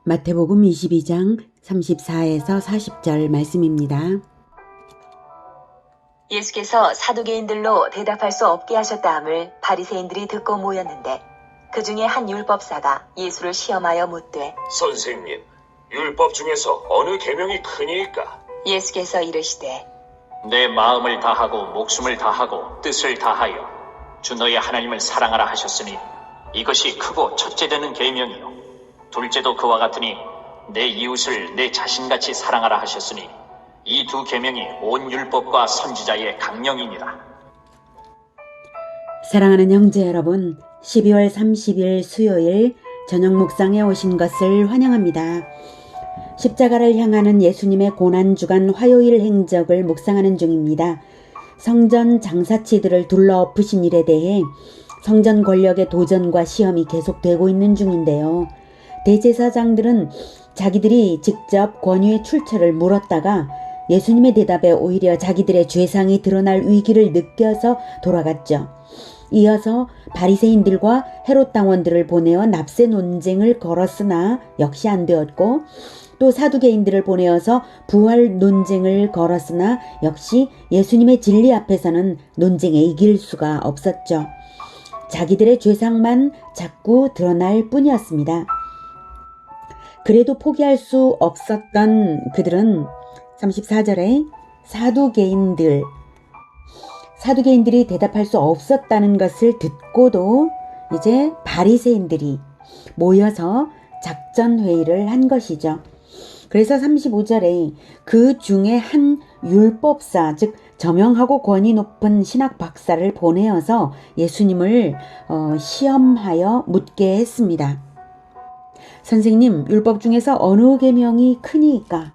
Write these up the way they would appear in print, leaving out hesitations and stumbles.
마태복음 22장 34에서 40절 말씀입니다. 예수께서 사두개인들로 대답할 수 없게 하셨다함을 바리새인들이 듣고 모였는데 그 중에 한 율법사가 예수를 시험하여 묻되 선생님, 율법 중에서 어느 계명이 크니까? 예수께서 이르시되 내 마음을 다하고 목숨을 다하고 뜻을 다하여 주 너의 하나님을 사랑하라 하셨으니 이것이 크고 첫째 되는 계명이요 둘째도 그와 같으니 내 이웃을 내 자신같이 사랑하라 하셨으니 이 두 계명이 온 율법과 선지자의 강령이니라. 사랑하는 형제 여러분, 12월 30일 수요일 저녁 묵상에 오신 것을 환영합니다. 십자가를 향하는 예수님의 고난주간 화요일 행적을 묵상하는 중입니다. 성전 장사치들을 둘러엎으신 일에 대해 성전 권력의 도전과 시험이 계속되고 있는 중인데요. 대제사장들은 자기들이 직접 권위의 출처를 물었다가 예수님의 대답에 오히려 자기들의 죄상이 드러날 위기를 느껴서 돌아갔죠. 이어서 바리새인들과 헤롯 당원들을 보내어 납세 논쟁을 걸었으나 역시 안 되었고, 또 사두개인들을 보내어서 부활 논쟁을 걸었으나 역시 예수님의 진리 앞에서는 논쟁에 이길 수가 없었죠. 자기들의 죄상만 자꾸 드러날 뿐이었습니다. 그래도 포기할 수 없었던 그들은 34절에 사두개인들이 대답할 수 없었다는 것을 듣고도 이제 바리새인들이 모여서 작전회의를 한 것이죠. 그래서 35절에 그 중에 한 율법사, 즉 저명하고 권위 높은 신학 박사를 보내어서 예수님을 시험하여 묻게 했습니다. 선생님, 율법 중에서 어느 계명이 크니까?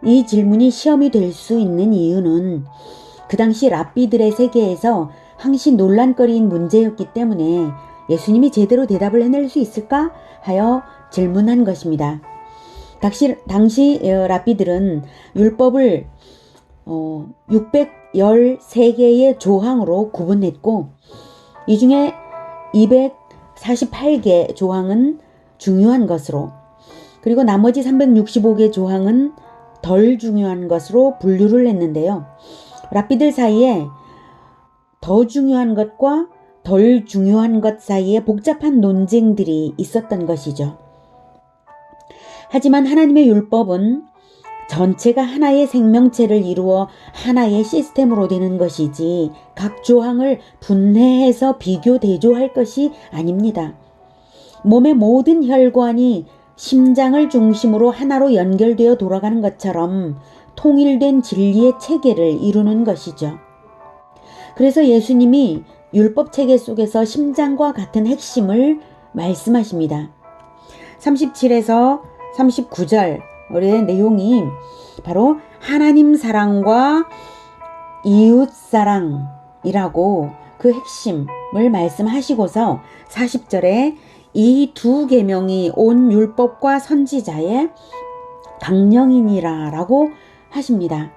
이 질문이 시험이 될 수 있는 이유는 그 당시 랍비들의 세계에서 항시 논란거리인 문제였기 때문에 예수님이 제대로 대답을 해낼 수 있을까 하여 질문한 것입니다. 당시 랍비들은 율법을 613개의 조항으로 구분했고, 이 중에 248개 조항은 중요한 것으로, 그리고 나머지 365개 조항은 덜 중요한 것으로 분류를 했는데요. 랍비들 사이에 더 중요한 것과 덜 중요한 것 사이에 복잡한 논쟁들이 있었던 것이죠. 하지만 하나님의 율법은 전체가 하나의 생명체를 이루어 하나의 시스템으로 되는 것이지 각 조항을 분해해서 비교 대조할 것이 아닙니다. 몸의 모든 혈관이 심장을 중심으로 하나로 연결되어 돌아가는 것처럼 통일된 진리의 체계를 이루는 것이죠. 그래서 예수님이 율법 체계 속에서 심장과 같은 핵심을 말씀하십니다. 37에서 39절의 내용이 바로 하나님 사랑과 이웃 사랑이라고 그 핵심을 말씀하시고서 40절에 이 두 계명이 온 율법과 선지자의 강령이니라 라고 하십니다.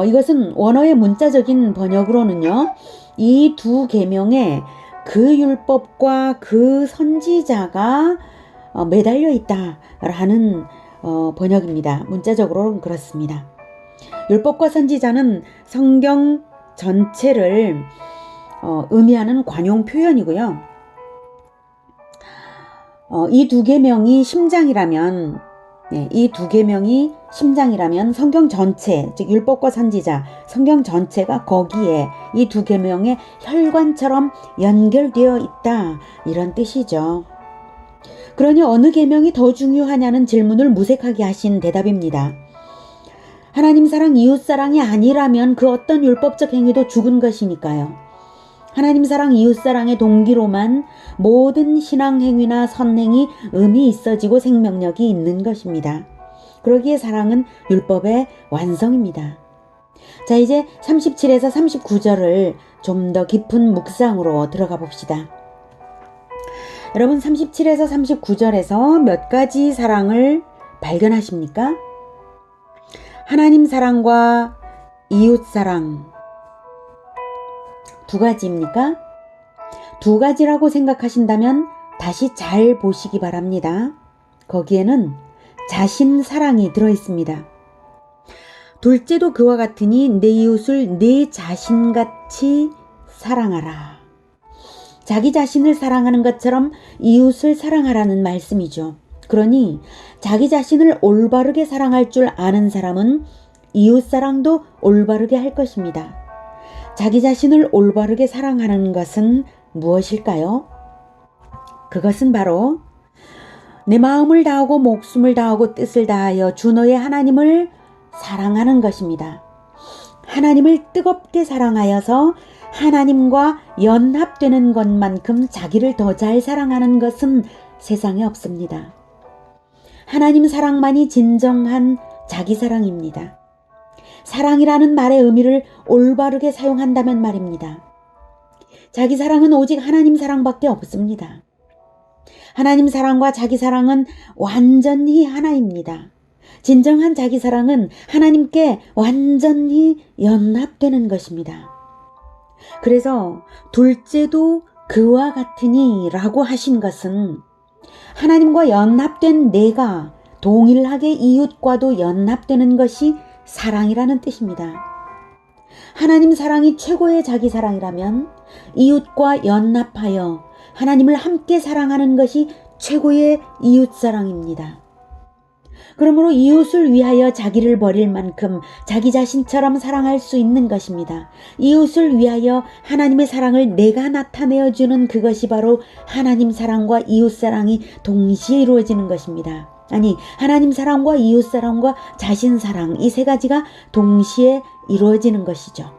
이것은 원어의 문자적인 번역으로는요, 이 두 계명에 그 율법과 그 선지자가 매달려 있다라는 번역입니다. 문자적으로는 그렇습니다. 율법과 선지자는 성경 전체를 의미하는 관용 표현이고요. 이 두 계명이 심장이라면, 이 두 계명이 심장이라면 성경 전체, 즉 율법과 선지자, 성경 전체가 거기에 이 두 계명의 혈관처럼 연결되어 있다, 이런 뜻이죠. 그러니 어느 계명이 더 중요하냐는 질문을 무색하게 하신 대답입니다. 하나님 사랑, 이웃 사랑이 아니라면 그 어떤 율법적 행위도 죽은 것이니까요. 하나님 사랑, 이웃 사랑의 동기로만 모든 신앙 행위나 선행이 의미 있어지고 생명력이 있는 것입니다. 그러기에 사랑은 율법의 완성입니다. 자, 이제 37에서 39절을 좀 더 깊은 묵상으로 들어가 봅시다. 여러분, 37에서 39절에서 몇 가지 사랑을 발견하십니까? 하나님 사랑과 이웃 사랑, 두 가지입니까? 두 가지라고 생각하신다면 다시 잘 보시기 바랍니다. 거기에는 자신 사랑이 들어있습니다. 둘째도 그와 같으니 내 이웃을 내 자신같이 사랑하라. 자기 자신을 사랑하는 것처럼 이웃을 사랑하라는 말씀이죠. 그러니 자기 자신을 올바르게 사랑할 줄 아는 사람은 이웃 사랑도 올바르게 할 것입니다. 자기 자신을 올바르게 사랑하는 것은 무엇일까요? 그것은 바로 내 마음을 다하고 목숨을 다하고 뜻을 다하여 주 너의 하나님을 사랑하는 것입니다. 하나님을 뜨겁게 사랑하여서 하나님과 연합되는 것만큼 자기를 더 잘 사랑하는 것은 세상에 없습니다. 하나님 사랑만이 진정한 자기 사랑입니다. 사랑이라는 말의 의미를 올바르게 사용한다면 말입니다. 자기 사랑은 오직 하나님 사랑밖에 없습니다. 하나님 사랑과 자기 사랑은 완전히 하나입니다. 진정한 자기 사랑은 하나님께 완전히 연합되는 것입니다. 그래서 둘째도 그와 같으니 라고 하신 것은 하나님과 연합된 내가 동일하게 이웃과도 연합되는 것이 사랑이라는 뜻입니다. 하나님 사랑이 최고의 자기 사랑이라면 이웃과 연합하여 하나님을 함께 사랑하는 것이 최고의 이웃 사랑입니다. 그러므로 이웃을 위하여 자기를 버릴 만큼 자기 자신처럼 사랑할 수 있는 것입니다. 이웃을 위하여 하나님의 사랑을 내가 나타내어 주는 그것이 바로 하나님 사랑과 이웃 사랑이 동시에 이루어지는 것입니다. 아니, 하나님 사랑과 이웃 사랑과 자신 사랑, 이 세 가지가 동시에 이루어지는 것이죠.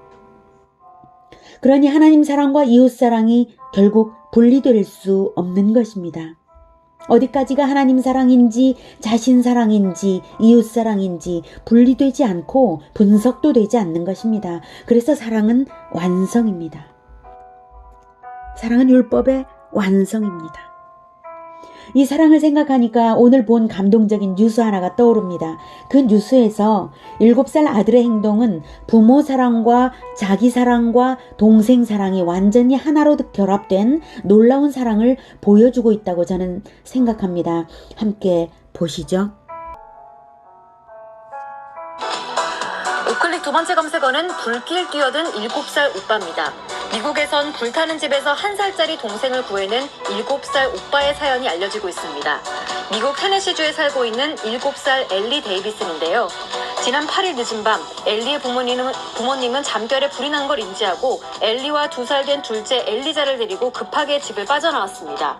그러니 하나님 사랑과 이웃 사랑이 결국 분리될 수 없는 것입니다. 어디까지가 하나님 사랑인지 자신 사랑인지 이웃 사랑인지 분리되지 않고 분석도 되지 않는 것입니다. 그래서 사랑은 완성입니다. 사랑은 율법의 완성입니다. 이 사랑을 생각하니까 오늘 본 감동적인 뉴스 하나가 떠오릅니다. 그 뉴스에서 7살 아들의 행동은 부모 사랑과 자기 사랑과 동생 사랑이 완전히 하나로 결합된 놀라운 사랑을 보여주고 있다고 저는 생각합니다. 함께 보시죠. 우클릭 두 번째 검색어는 불길 뛰어든 7살 오빠입니다. 미국에선 불타는 집에서 1살짜리 동생을 구해낸 7살 오빠의 사연이 알려지고 있습니다. 미국 테네시주에 살고 있는 7살 엘리 데이비슨인데요. 지난 8일 늦은 밤 엘리의 부모님은 잠결에 불이 난 걸 인지하고 엘리와 2살 된 둘째 엘리자를 데리고 급하게 집을 빠져나왔습니다.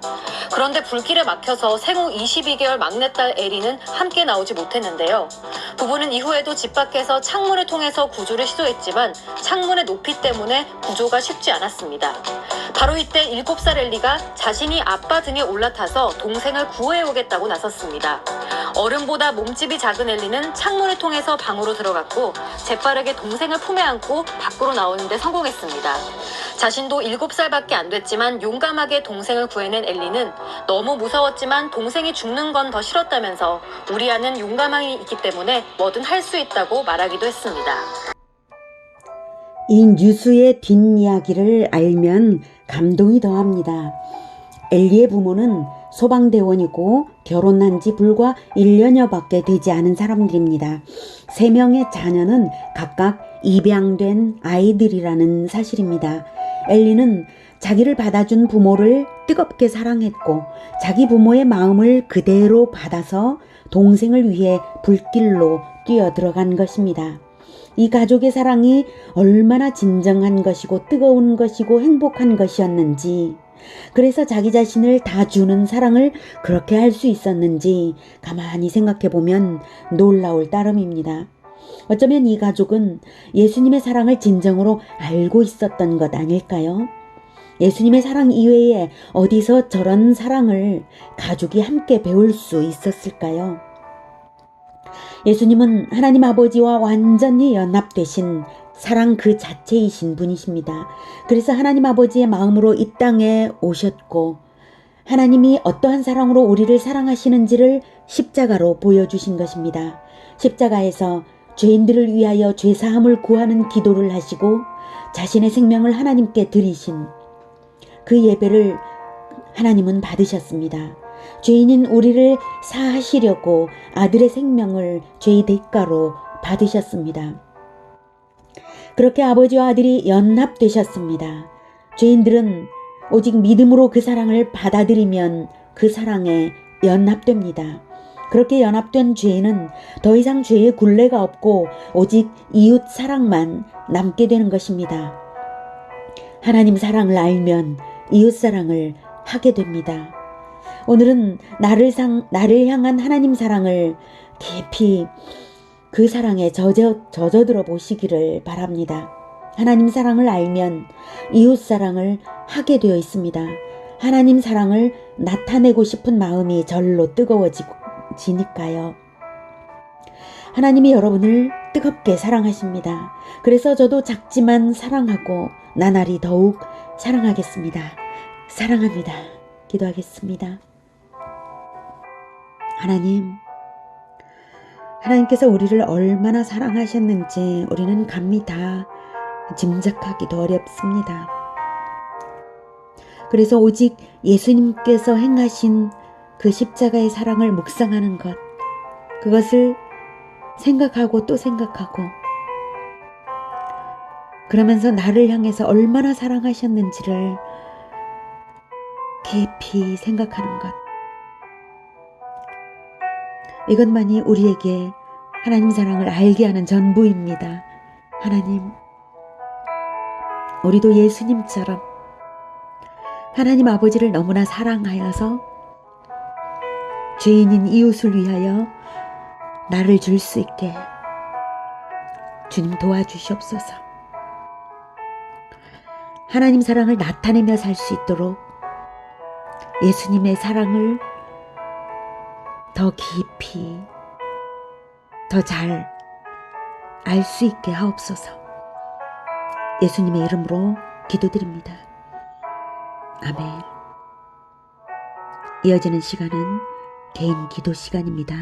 그런데 불길에 막혀서 생후 22개월 막내딸 엘리는 함께 나오지 못했는데요. 부부는 이후에도 집 밖에서 창문을 통해서 구조를 시도했지만 창문의 높이 때문에 구조가 쉽지 않았습니다. 바로 이때 7살 엘리가 자신이 아빠 등에 올라타서 동생을 구해오겠다고 나섰습니다. 어른보다 몸집이 작은 엘리는 창문을 통해서 방으로 들어갔고 재빠르게 동생을 품에 안고 밖으로 나오는 데 성공했습니다. 자신도 7살밖에 안 됐지만 용감하게 동생을 구해낸 엘리는 너무 무서웠지만 동생이 죽는 건 더 싫었다면서 우리 아는 용감함이 있기 때문에 뭐든 할 수 있다고 말하기도 했습니다. 이 뉴스의 뒷이야기를 알면 감동이 더합니다. 엘리의 부모는 소방대원이고 결혼한 지 불과 1년여밖에 되지 않은 사람들입니다. 3명의 자녀는 각각 입양된 아이들이라는 사실입니다. 엘리는 자기를 받아준 부모를 뜨겁게 사랑했고 자기 부모의 마음을 그대로 받아서 동생을 위해 불길로 뛰어들어간 것입니다. 이 가족의 사랑이 얼마나 진정한 것이고 뜨거운 것이고 행복한 것이었는지, 그래서 자기 자신을 다 주는 사랑을 그렇게 할 수 있었는지 가만히 생각해 보면 놀라울 따름입니다. 어쩌면 이 가족은 예수님의 사랑을 진정으로 알고 있었던 것 아닐까요? 예수님의 사랑 이외에 어디서 저런 사랑을 가족이 함께 배울 수 있었을까요? 예수님은 하나님 아버지와 완전히 연합되신 사랑 그 자체이신 분이십니다. 그래서 하나님 아버지의 마음으로 이 땅에 오셨고 하나님이 어떠한 사랑으로 우리를 사랑하시는지를 십자가로 보여주신 것입니다. 십자가에서 죄인들을 위하여 죄사함을 구하는 기도를 하시고 자신의 생명을 하나님께 드리신 그 예배를 하나님은 받으셨습니다. 죄인인 우리를 사하시려고 아들의 생명을 죄의 대가로 받으셨습니다. 그렇게 아버지와 아들이 연합되셨습니다. 죄인들은 오직 믿음으로 그 사랑을 받아들이면 그 사랑에 연합됩니다. 그렇게 연합된 죄인은 더 이상 죄의 굴레가 없고 오직 이웃 사랑만 남게 되는 것입니다. 하나님 사랑을 알면 이웃 사랑을 하게 됩니다. 오늘은 나를 향한 하나님 사랑을 깊이 그 사랑에 젖어들어 보시기를 바랍니다. 하나님 사랑을 알면 이웃 사랑을 하게 되어 있습니다. 하나님 사랑을 나타내고 싶은 마음이 절로 뜨거워지니까요. 하나님이 여러분을 뜨겁게 사랑하십니다. 그래서 저도 작지만 사랑하고 나날이 더욱 사랑하겠습니다. 사랑합니다. 기도하겠습니다. 하나님께서 우리를 얼마나 사랑하셨는지 우리는 감히 다 짐작하기도 어렵습니다. 그래서 오직 예수님께서 행하신 그 십자가의 사랑을 묵상하는 것, 그것을 생각하고 또 생각하고, 그러면서 나를 향해서 얼마나 사랑하셨는지를 깊이 생각하는 것, 이것만이 우리에게 하나님 사랑을 알게 하는 전부입니다. 하나님, 우리도 예수님처럼 하나님 아버지를 너무나 사랑하여서 죄인인 이웃을 위하여 나를 줄 수 있게 주님 도와주시옵소서. 하나님 사랑을 나타내며 살 수 있도록 예수님의 사랑을 더 깊이, 더 잘 알 수 있게 하옵소서. 예수님의 이름으로 기도드립니다. 아멘. 이어지는 시간은 개인 기도 시간입니다.